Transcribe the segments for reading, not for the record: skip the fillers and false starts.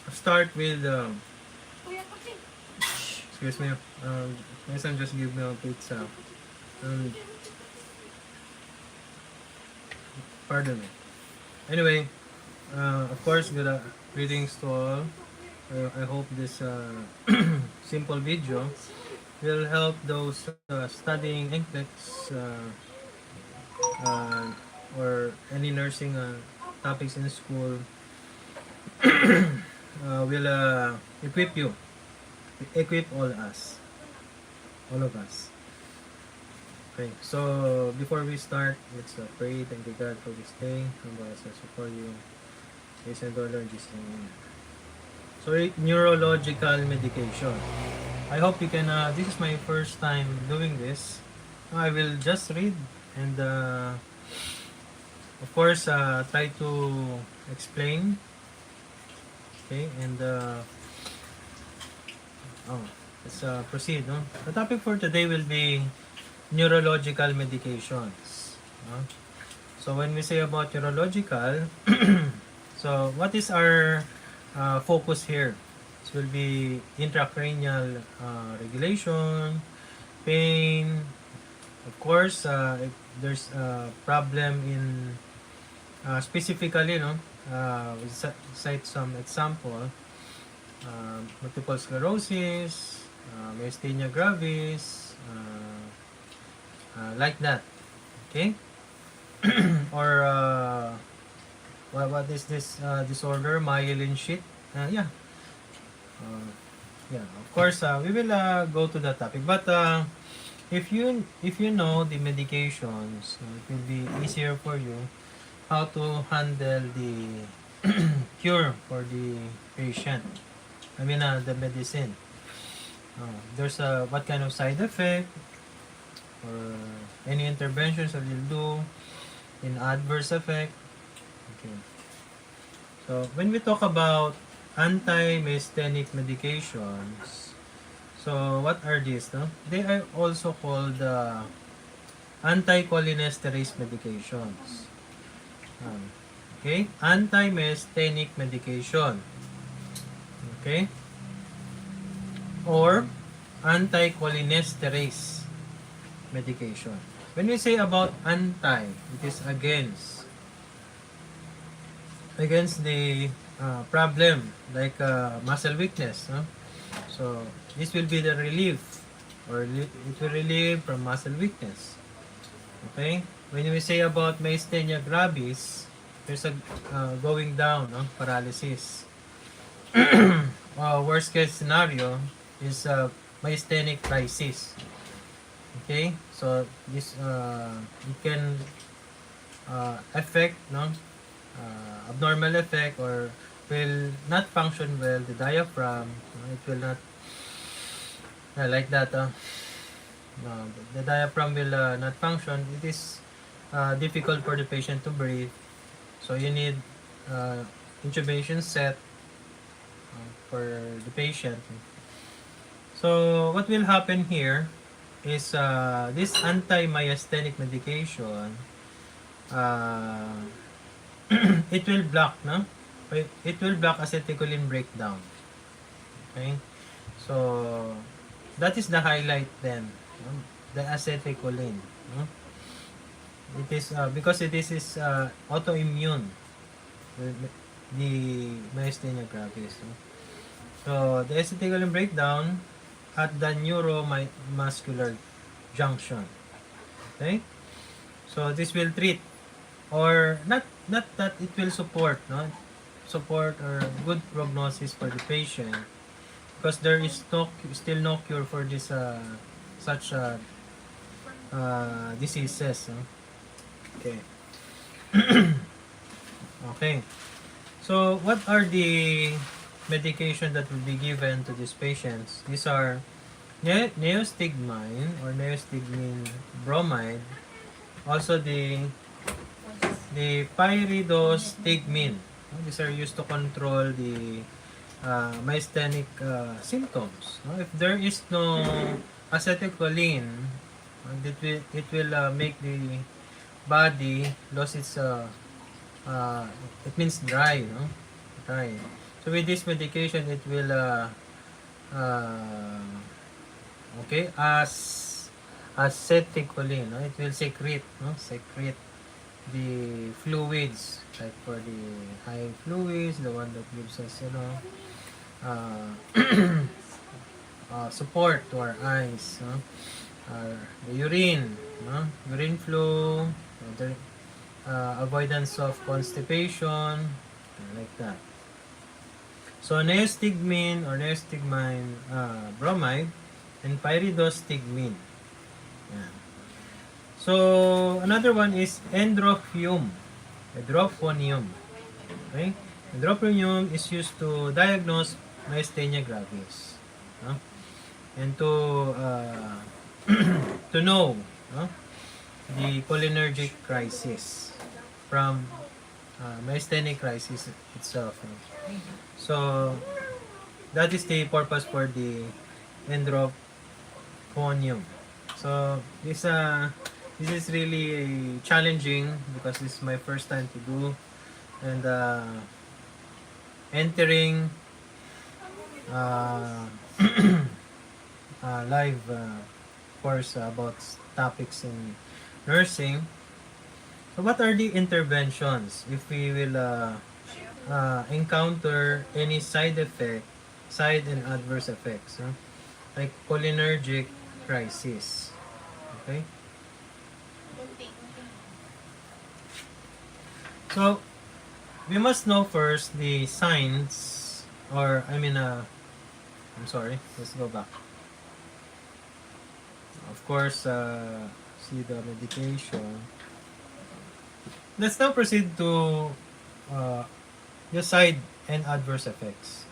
Start with excuse me. My son just gave me a pizza. Um, Pardon me. Anyway, of course, greetings to all. I hope this simple video will help those studying NCLEX uh, or any nursing topics in school. Will equip you, equip all of us. Okay, so before we start, let's pray. Thank you, God, for this day. Humble ourselves before you. Praise and Lord Jesus' name. So, neurological medication. I hope you can. This is my first time doing this. I will just read and, of course, try to explain. Okay, and let's proceed. No? The topic for today will be neurological medications. No? So when we say about neurological, so what is our focus here? This will be intracranial regulation, pain. Of course, if there's a problem in specifically, we cite some example, multiple sclerosis, myasthenia gravis, like that. Okay? Or what is this disorder? Myelin sheath. Yeah. Uh, yeah. Of course, we will go to that topic. But if you know the medications, it will be easier for you how to handle the cure for the patient. I mean, the medicine. There's what kind of side effect or any interventions that you'll do in adverse effect. Okay. So when we talk about anti-myasthenic medications, so what are these? No? They are also called anticholinesterase medications. Okay, anti-myasthenic medication. Okay, or anticholinesterase medication. When we say about anti, it is against the problem like muscle weakness. No? So this will be the relief, or it will relieve from muscle weakness. Okay. When we say about myasthenia gravis, there's a going down, no? Paralysis. Worst case scenario is myasthenic crisis. Okay, so this it can affect, no, abnormal effect, or will not function well the diaphragm. It will not like that. No, the diaphragm will not function. It is difficult for the patient to breathe. So you need intubation set for the patient. So what will happen here is this anti-myasthenic medication, uh, it will block, no? It will block acetylcholine breakdown. Okay? So that is the highlight then, no? The acetylcholine. No? It is because is autoimmune, the myasthenia gravis. No? So the acetylcholine breakdown at the neuromuscular junction. Okay? So this will treat, or not that it will support, no? Support or good prognosis for the patient, because there is still no cure for this such diseases. No? Okay. Okay. So what are the medication that will be given to these patients? These are neostigmine or neostigmine bromide, also the pyridostigmine. These are used to control the myasthenic symptoms. If there is no acetylcholine, it will make the body lose its it means dry, no? Dry. So with this medication, it will uh, okay, as acetylcholine, no? It will secrete, no? Secrete the fluids, like for the high fluids, the one that gives us, uh, support to our eyes, no? The urine, no? Urine flow, the avoidance of constipation, like that. So neostigmine or neostigmine bromide and pyridostigmine. Yan. So another one is endrophium. Endrophonium. Okay? Endrophonium is used to diagnose myasthenia gravis. No? And to to know, no? The cholinergic crisis from myasthenic crisis itself. No? So that is the purpose for the endrophonium. So this is really challenging because this is my first time to do, and entering uh, live course about topics in nursing. So what are the interventions if we will encounter any side and adverse effects, like cholinergic crisis? Okay. So we must know first the signs, or I'm sorry, let's go back. Of course, see the medication. Let's now proceed to uh, the side and adverse effects.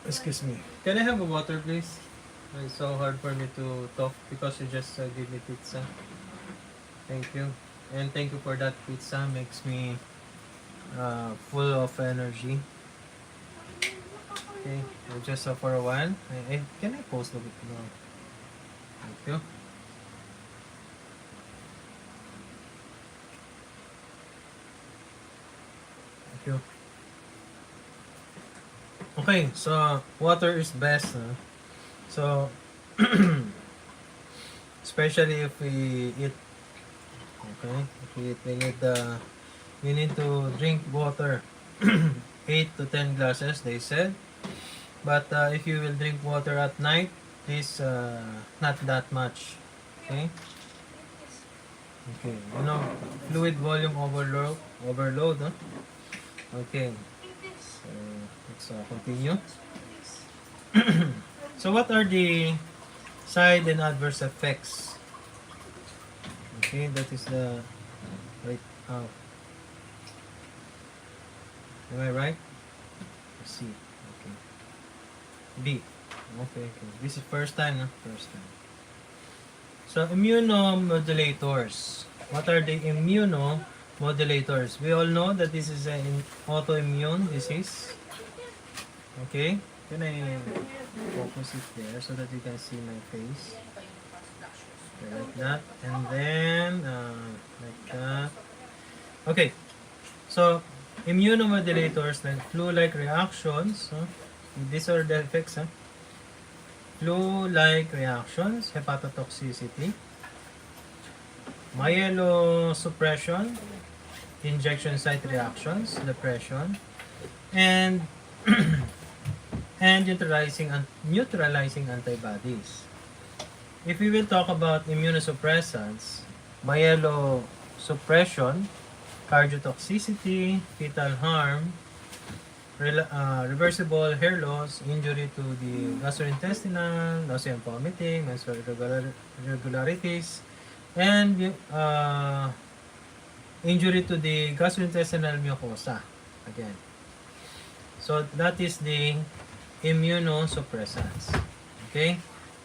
Excuse me. Can I have a water, please? It's so hard for me to talk because you just gave me pizza. Thank you. And thank you for that pizza. Makes me full of energy. Okay, just for a while. Can I post a bit? No. Thank you. Thank you. Okay, so water is best. So, especially if we eat. Okay, if we eat, we need to drink water. 8 to 10 glasses, they said. But if you will drink water at night, please not that much. Okay? Okay. Fluid volume overload. Huh? Okay. So, let's continue. So what are the side and adverse effects? Okay, that is the right. Am I right? Let's see. Okay. B. Okay. This is first time, no? First time. So, immunomodulators. What are the immunomodulators? We all know that this is an autoimmune disease. Okay. Can I focus it there so that you can see my face? Okay, like that. And then, like that. Okay. So, immunomodulators like flu-like reactions. These are the effects. Flu-like reactions, hepatotoxicity, myelosuppression, injection site reactions, depression, and and neutralizing antibodies. If we will talk about immunosuppressants, myelosuppression, cardiotoxicity, fetal harm, reversible hair loss, injury to the gastrointestinal, nausea and vomiting, menstrual irregularities, and injury to the gastrointestinal mucosa. Again. So that is the immunosuppressants. Okay?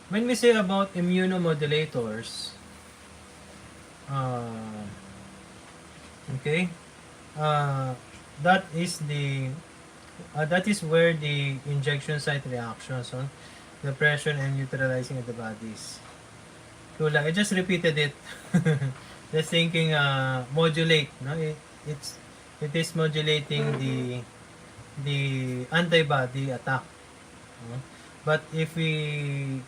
When we say about immunomodulators, okay, that is where the injection site reactions, depression and neutralizing antibodies. I just repeated it. Just thinking modulate, no? It is modulating the antibody attack. No? But if we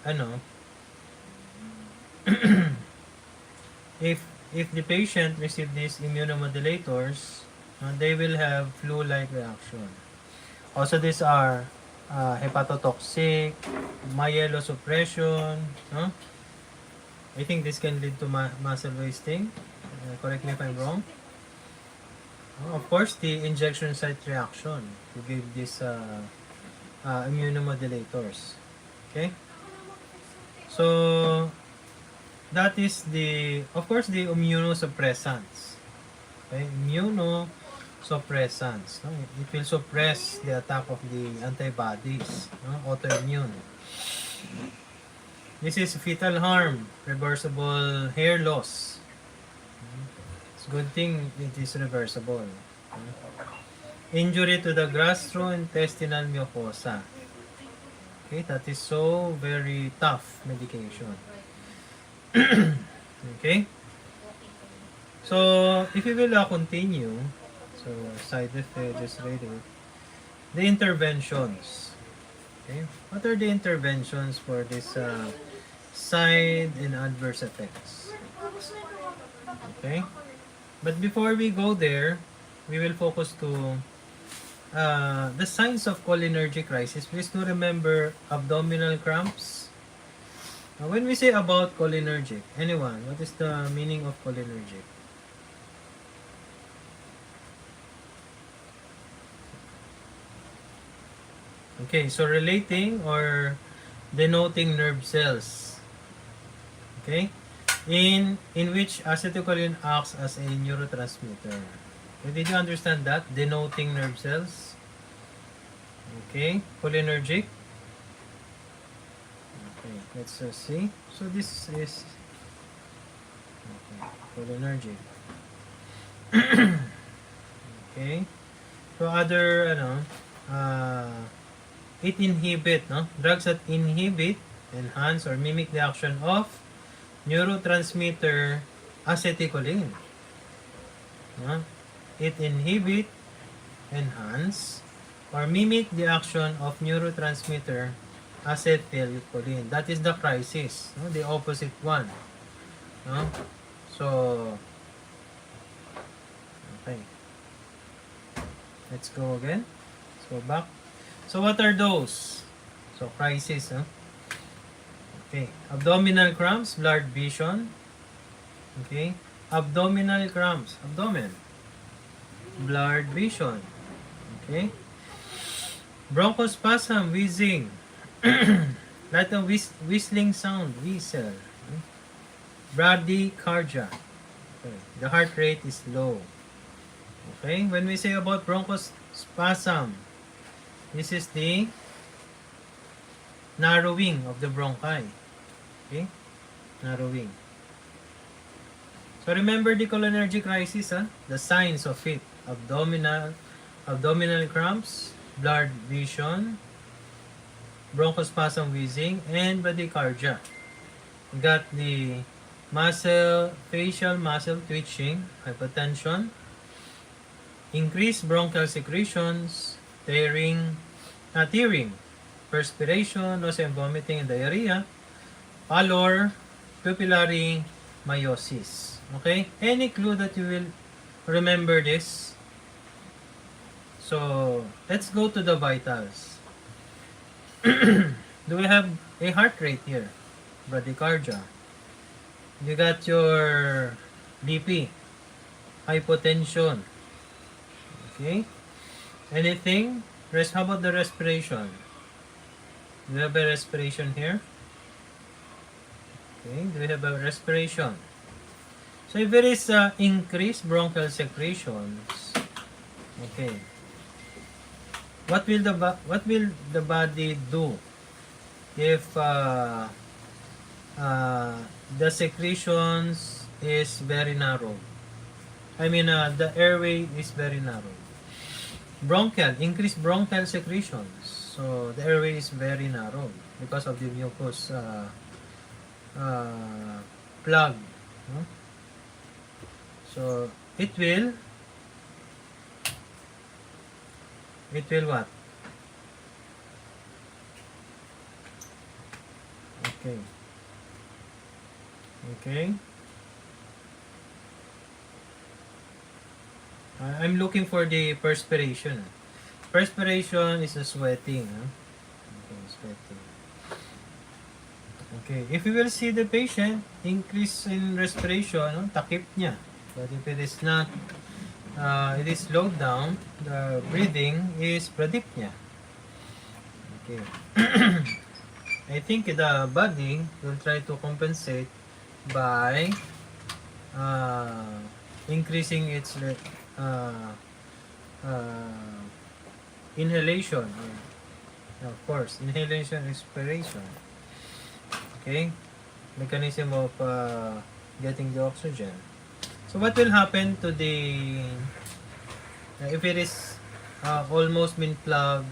if the patient receive these immunomodulators, they will have flu-like reaction. Also, these are hepatotoxic, myelosuppression. No? I think this can lead to muscle wasting. Correct me if I'm wrong. Of course, the injection site reaction to give these immunomodulators. Okay? So, that is of course, the immunosuppressants. Okay? Immunosuppressants. No? It will suppress the attack of the antibodies. No? Autoimmune. This is fetal harm, reversible hair loss. It's a good thing it is reversible. Injury to the gastrointestinal mucosa. Okay, that is so very tough medication. Okay? So, if you will continue, so side effect, just read it. The interventions. Okay? What are the interventions for this side and adverse effects? Okay? But before we go there, we will focus to the signs of cholinergic crisis. Please do remember abdominal cramps. When we say about cholinergic, anyone, what is the meaning of cholinergic? Okay, so relating or denoting nerve cells. Okay? In which acetylcholine acts as a neurotransmitter. Okay, did you understand that? Denoting nerve cells. Okay, cholinergic. Okay, let's see. So this is cholinergic. Okay. So other it inhibit, no? Drugs that inhibit, enhance, or mimic the action of neurotransmitter acetylcholine. No? It inhibit, enhance, or mimic the action of neurotransmitter acetylcholine. That is the crisis, no? The opposite one. No? So, okay. Let's go again. Let's go back. So, what are those? So, crisis, huh? Okay. Abdominal cramps, blurred vision. Okay. Abdominal cramps, abdomen. Blurred vision. Okay. Bronchospasm, wheezing. Like a whistling sound, whistle. Bradycardia. Okay. The heart rate is low. Okay. When we say about bronchospasm, this is the narrowing of the bronchi. Okay? Narrowing. So remember the cholinergic crisis, huh? The signs of it. Abdominal cramps, blurred vision, bronchospasm, wheezing, and bradycardia. Got the facial muscle twitching, hypertension, increased bronchial secretions, tearing, perspiration, nausea and vomiting, and diarrhea, pallor, pupillary meiosis. Okay? Any clue that you will remember this? So, let's go to the vitals. Do we have a heart rate here? Bradycardia. You got your BP, hypotension. Okay? Anything? How about the respiration? Do we have a respiration here? Okay, do we have a respiration? So if there is increased bronchial secretions, okay, what will the body do if the secretions is very narrow? I mean, the airway is very narrow. Increased bronchial secretions. So the airway is very narrow because of the mucus plug. No? So it will it will what? Okay. Okay. I'm looking for the perspiration. Perspiration is a sweating. Okay, sweating. Okay, if you will see the patient, increase in respiration, takip niya. But if it is not, it is slowed down, the breathing is pradipnya. Okay. I think the body will try to compensate by uh, increasing its uh, uh, inhalation. Of course, inhalation, expiration. Okay, mechanism of getting the oxygen. So what will happen to the if it is almost been plugged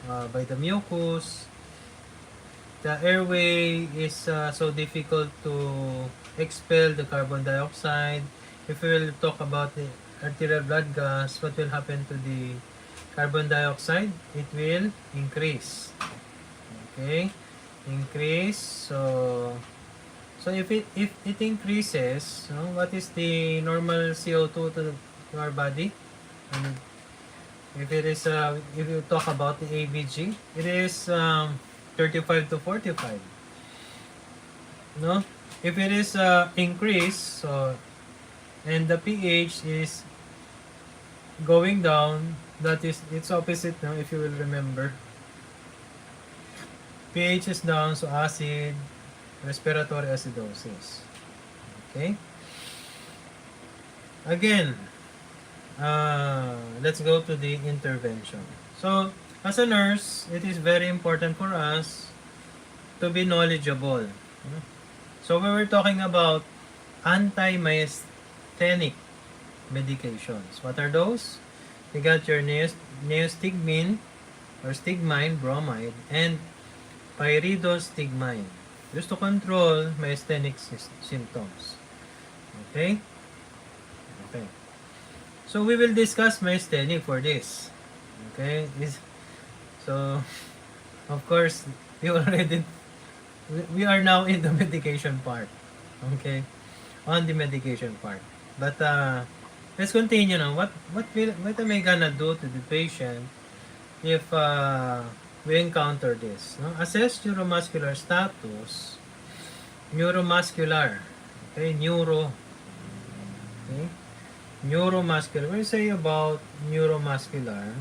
by the mucus, the airway is so difficult to expel the carbon dioxide. If we will talk about the arterial blood gas, what will happen to the carbon dioxide? It will increase. Okay, increase. So if it increases, what is the normal CO2 to our body? And if it is if you talk about the ABG, it is 35 to 45. No, if it is increase, so and the pH is going down, that is it's opposite. No, if you will remember, pH is down, so acid, respiratory acidosis. Okay. Again, let's go to the intervention. So, as a nurse, it is very important for us to be knowledgeable. So, we were talking about anti-myasthenic medications. What are those? You got your neostigmine or stigmine bromide and pyridostigmine, used to control myasthenic symptoms. Okay? Okay. So we will discuss myasthenic for this. Okay? So, of course, we are now in the medication part. Okay? On the medication part. But let's continue now. What am I gonna do to the patient if we encounter this? No? Assess neuromuscular status. Neuromuscular. Okay? Neuro. Okay? Neuromuscular. When we say about neuromuscular,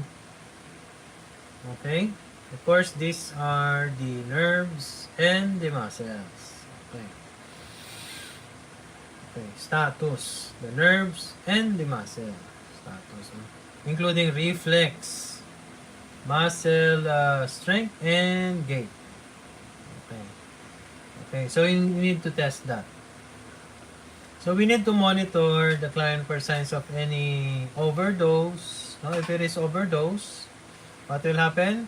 okay? Of course, these are the nerves and the muscles. Okay. Okay. Status. The nerves and the muscle. Status. Including reflex, muscle strength, and gait. Okay. Okay. So, we need to test that. So we need to monitor the client for signs of any overdose. No, if it is overdose, what will happen?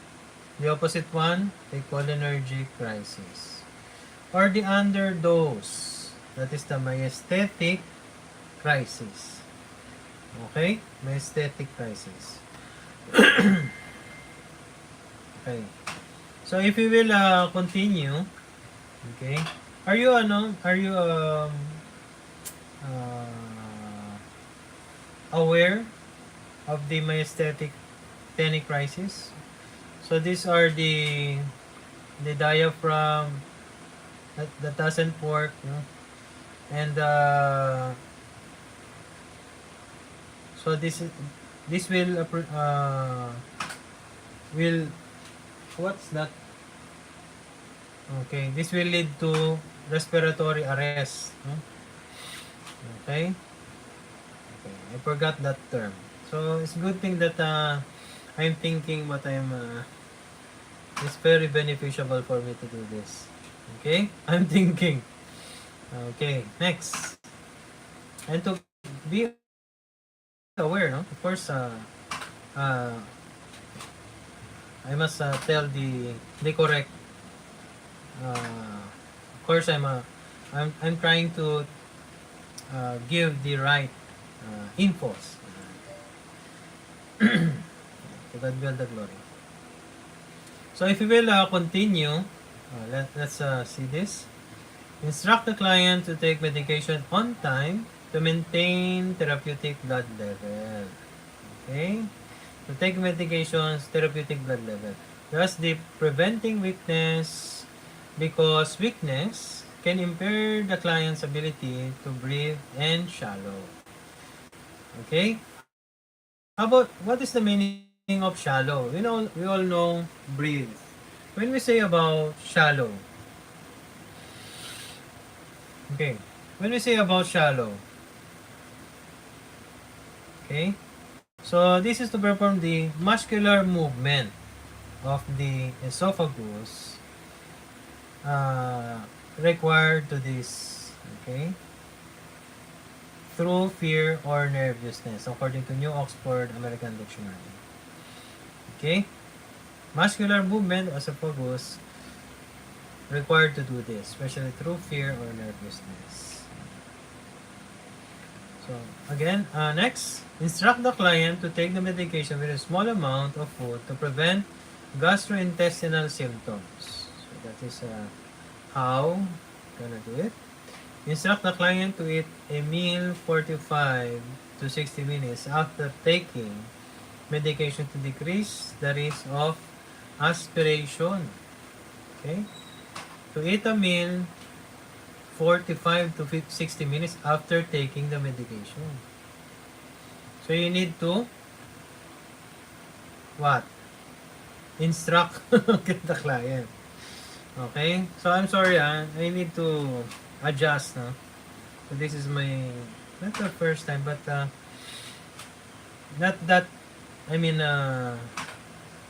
The opposite one, the cholinergic crisis. Or the underdose. That is the myasthenic crisis. Okay? Myasthenic crisis. Okay. So if we will continue, okay? Are you aware of the myasthenic crisis? So these are the diaphragm that doesn't work, and so this will what's that? Okay, this will lead to respiratory arrest. Okay? Okay, I forgot that term. So, it's a good thing that I'm thinking what it's very beneficial for me to do this. Okay? I'm thinking. Okay, next. And to be aware, no? Of course, I must tell the correct. Of course, I'm trying to give the right infos. God be all the glory. So if you will continue, let's see this. Instruct the client to take medication on time to maintain therapeutic blood level. Okay? To take medications, therapeutic blood level. Thus, the preventing weakness, because weakness can impair the client's ability to breathe and shallow. Okay? How about, what is the meaning of shallow? We all know breathe. When we say about shallow, okay, when we say about shallow, okay, so this is to perform the muscular movement of the esophagus uh, required to this, okay, through fear or nervousness, according to New Oxford American Dictionary. Okay, muscular movement of esophagus required to do this, especially through fear or nervousness. So again, next, instruct the client to take the medication with a small amount of food to prevent gastrointestinal symptoms. So that is how gonna do it. Instruct the client to eat a meal 45 to 60 minutes after taking medication to decrease the risk of aspiration. Okay? To eat a meal 45 to 60 minutes after taking the medication. So you need to what? Instruct the client. Okay? So I'm sorry, I need to adjust. No? So this is my, not the first time, but not that, I mean, I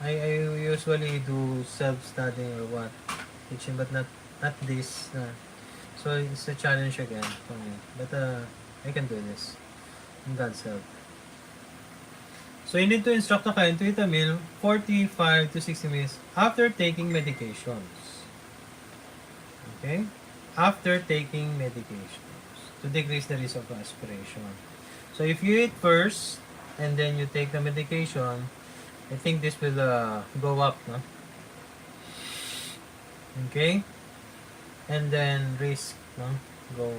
usually do self-studying or what, teaching, but not this. So it's a challenge again for me. But I can do this in God's help. So you need to instruct the client to eat a meal 45 to 60 minutes after taking medications. Okay? After taking medications to decrease the risk of aspiration. So if you eat first and then you take the medication, I think this will go up, no? Okay? And then risk, no? Go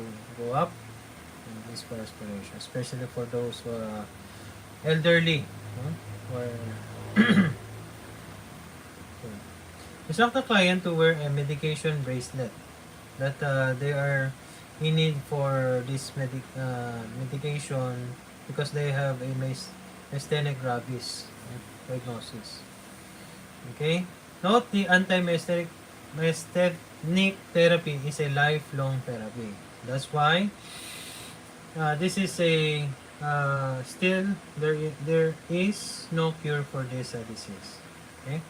up and risk for aspiration, especially for those who are elderly, no? Or instruct the client to wear a medication bracelet that they are in need for this medication because they have a myasthenic gravis diagnosis. Okay? Note, the anti-myasthenic therapy is a lifelong therapy. That's why this is a still there is no cure for this disease. Okay?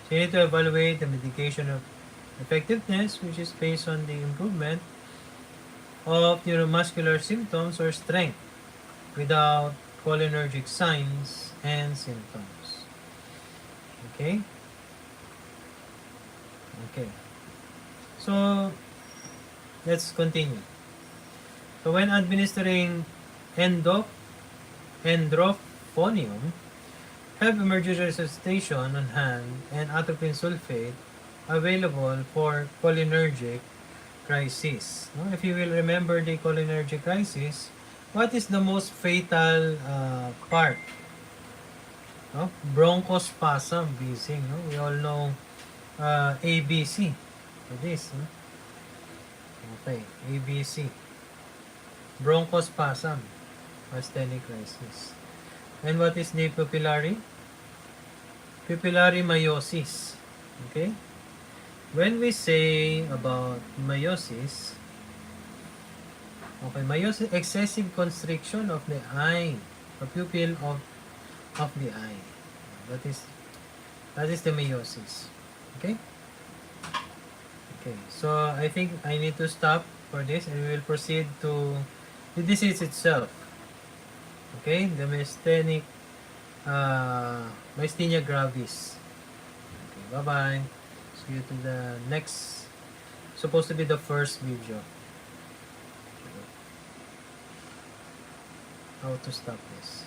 So you need to evaluate the medication of effectiveness, which is based on the improvement of neuromuscular symptoms or strength without cholinergic signs and symptoms. Okay? Okay. So, let's continue. So, when administering endrophonium, have emergency resuscitation on hand and atropine sulfate available for cholinergic crisis. No? If you will remember the cholinergic crisis, what is the most fatal part? No? Bronchospasm, wheezing. No? We all know ABC for this. No? Okay, ABC. Bronchospasm, myasthenic crisis. And what is the pupillary? Pupillary meiosis. Okay? When we say about meiosis, okay, meiosis, excessive constriction of the eye, or pupil of the eye. That is the meiosis. Okay? Okay, so I think I need to stop for this and we will proceed to the disease itself. Okay, the myasthenia gravis. Okay, bye-bye. See you to the next, supposed to be the first video. How to stop this.